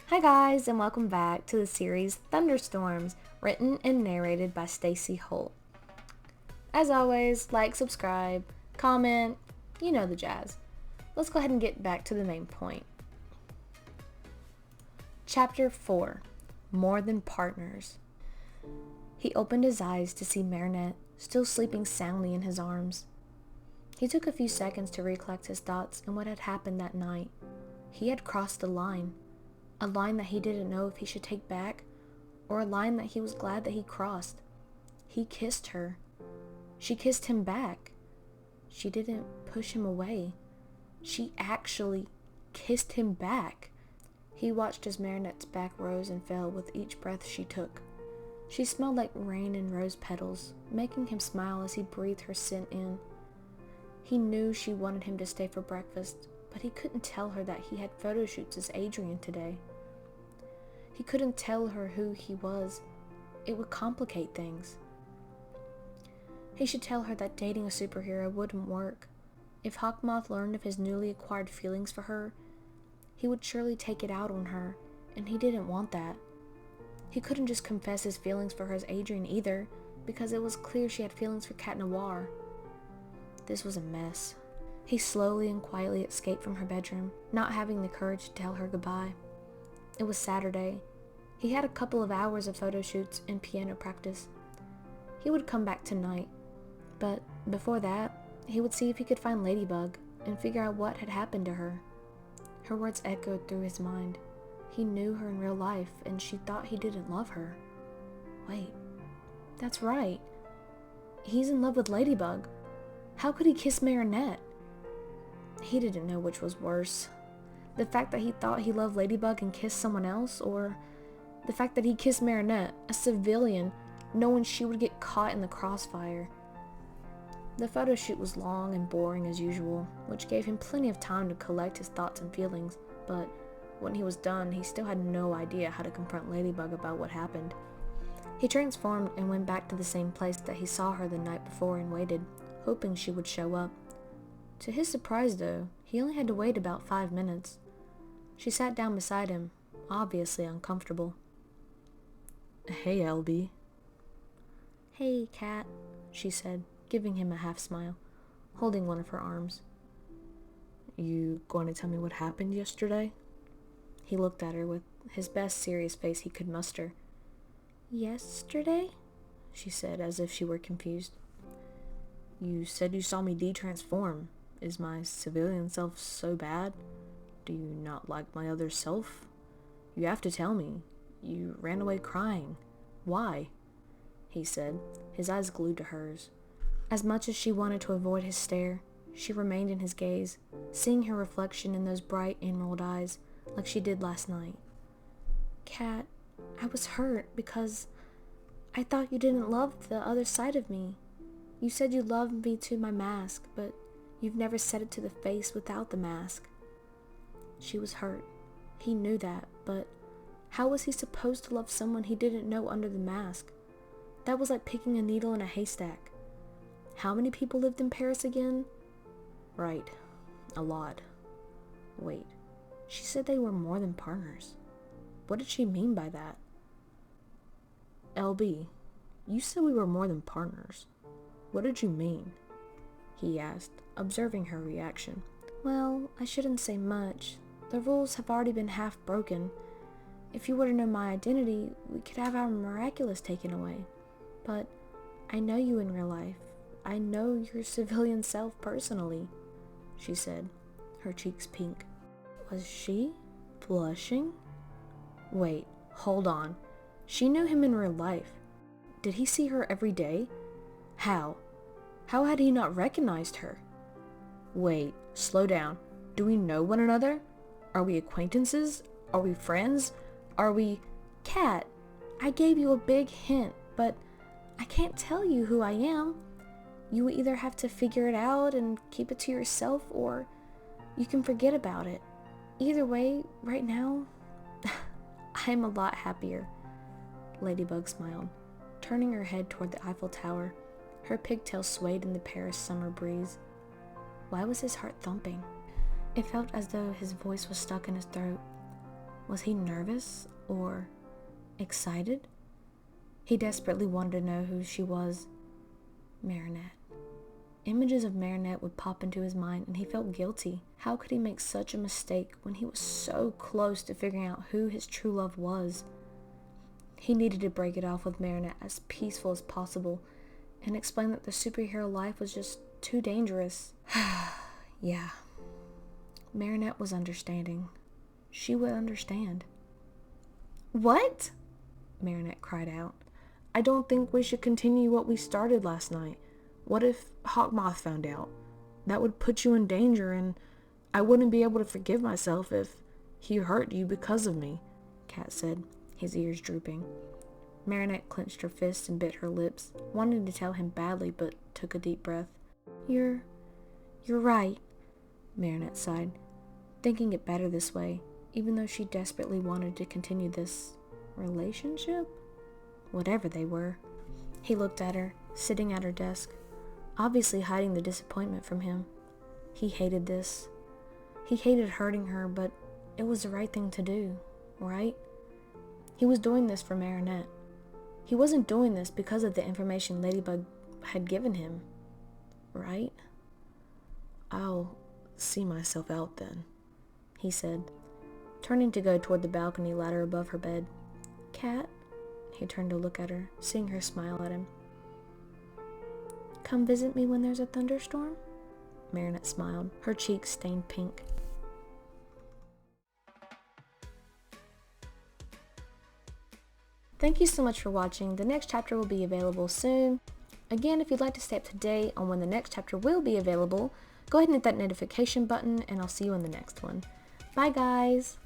Hi guys, and welcome back to the series Thunderstorms, written and narrated by Stacey Holt. As always, like, subscribe, comment, you know the jazz. Let's go ahead and get back to the main point. Chapter 4, More Than Partners. He opened his eyes to see Marinette still sleeping soundly in his arms. He took a few seconds to recollect his thoughts and what had happened that night. He had crossed a line that he didn't know if he should take back, or a line that he was glad that he crossed. He kissed her. She kissed him back. She didn't push him away. She actually kissed him back. He watched as Marinette's back rose and fell with each breath she took. She smelled like rain and rose petals, making him smile as he breathed her scent in. He knew she wanted him to stay for breakfast, but he couldn't tell her that he had photo shoots as Adrian today. He couldn't tell her who he was. It would complicate things. He should tell her that dating a superhero wouldn't work. If Hawkmoth learned of his newly acquired feelings for her, he would surely take it out on her, and he didn't want that. He couldn't just confess his feelings for her as Adrian either, because it was clear she had feelings for Cat Noir. This was a mess. He slowly and quietly escaped from her bedroom, not having the courage to tell her goodbye. It was Saturday. He had a couple of hours of photo shoots and piano practice. He would come back tonight, but before that, he would see if he could find Ladybug and figure out what had happened to her. Her words echoed through his mind. He knew her in real life, and she thought he didn't love her. Wait, that's right. He's in love with Ladybug. How could he kiss Marinette? He didn't know which was worse. The fact that he thought he loved Ladybug and kissed someone else, or the fact that he kissed Marinette, a civilian, knowing she would get caught in the crossfire. The photo shoot was long and boring as usual, which gave him plenty of time to collect his thoughts and feelings, but when he was done, he still had no idea how to confront Ladybug about what happened. He transformed and went back to the same place that he saw her the night before and waited, hoping she would show up. To his surprise, though, he only had to wait about 5 minutes. She sat down beside him, obviously uncomfortable. Hey, LB. Hey, Cat, she said, giving him a half-smile, holding one of her arms. You going to tell me what happened yesterday? He looked at her with his best serious face he could muster. Yesterday? She said, as if she were confused. You said you saw me de-transform. Is my civilian self so bad? Do you not like my other self? You have to tell me. You ran away crying. Why? He said, his eyes glued to hers. As much as she wanted to avoid his stare, she remained in his gaze, seeing her reflection in those bright emerald eyes, like she did last night. Cat, I was hurt because I thought you didn't love the other side of me. You said you loved me to my mask, but you've never said it to the face without the mask. She was hurt. He knew that, but how was he supposed to love someone he didn't know under the mask? That was like picking a needle in a haystack. How many people lived in Paris again? Right, a lot. Wait, she said they were more than partners. What did she mean by that? LB, you said we were more than partners. What did you mean? He asked, observing her reaction. Well, I shouldn't say much. The rules have already been half broken. If you were to know my identity, we could have our Miraculous taken away. But I know you in real life. I know your civilian self personally, she said, her cheeks pink. Was she blushing? Wait, hold on. She knew him in real life. Did he see her every day? How? How had he not recognized her? Wait, slow down. Do we know one another? Are we acquaintances? Are we friends? Are we... Cat, I gave you a big hint, but I can't tell you who I am. You either have to figure it out and keep it to yourself, or you can forget about it. Either way, right now, I'm a lot happier. Ladybug smiled, turning her head toward the Eiffel Tower. Her pigtails swayed in the Paris summer breeze. Why was his heart thumping? It felt as though his voice was stuck in his throat. Was he nervous or excited? He desperately wanted to know who she was. Marinette. Images of Marinette would pop into his mind and he felt guilty. How could he make such a mistake when he was so close to figuring out who his true love was? He needed to break it off with Marinette as peaceful as possible and explain that the superhero life was just too dangerous. Yeah. Marinette was understanding. She would understand. What? Marinette cried out. I don't think we should continue what we started last night. What if Hawkmoth found out? That would put you in danger and I wouldn't be able to forgive myself if he hurt you because of me, Cat said, his ears drooping. Marinette clenched her fists and bit her lips, wanting to tell him badly but took a deep breath. You're right, Marinette sighed, thinking it better this way, even though she desperately wanted to continue this relationship? Whatever they were. He looked at her, sitting at her desk, obviously hiding the disappointment from him. He hated this. He hated hurting her, but it was the right thing to do, right? He was doing this for Marinette. He wasn't doing this because of the information Ladybug had given him, right? I'll see myself out then, he said, turning to go toward the balcony ladder above her bed. Cat? He turned to look at her, seeing her smile at him. Come visit me when there's a thunderstorm? Marinette smiled, her cheeks stained pink. Thank you so much for watching. The next chapter will be available soon. Again, if you'd like to stay up to date on when the next chapter will be available, go ahead and hit that notification button and I'll see you in the next one. Bye guys!